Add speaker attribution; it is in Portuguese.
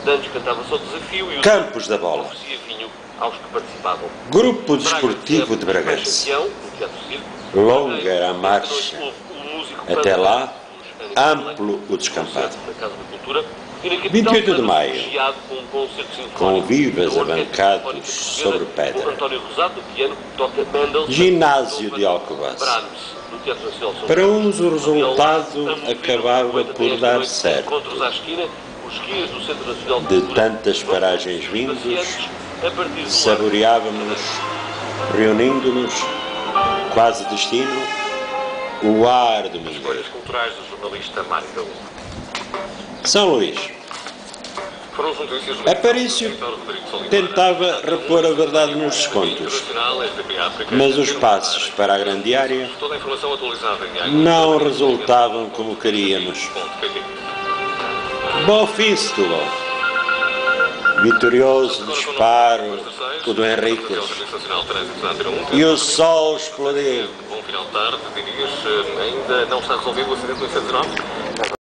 Speaker 1: Dantes cantava só desafio e o
Speaker 2: Campos da Bola.
Speaker 1: oferecia vinho aos que participavam.
Speaker 2: Grupo Desportivo de Bragança. Longa a marcha. Até lá, amplo o descampado. 28 de maio, com vivas abancados sobre pedra. Ginásio de Alcobaça. Para uns o resultado acabava por dar certo. De tantas paragens vindos, saboreávamos, reunindo-nos, quase destino, o ar do Mindeiro. São Luís. Aparício tentava repor a verdade nos descontos, mas os passos para a grande área não resultavam como queríamos. Bom fim, Setúbal. Vitorioso disparo, o do Henriques. E o sol explodiu.
Speaker 1: Bom final de tarde, dirias, ainda não está resolvido o acidente do 119?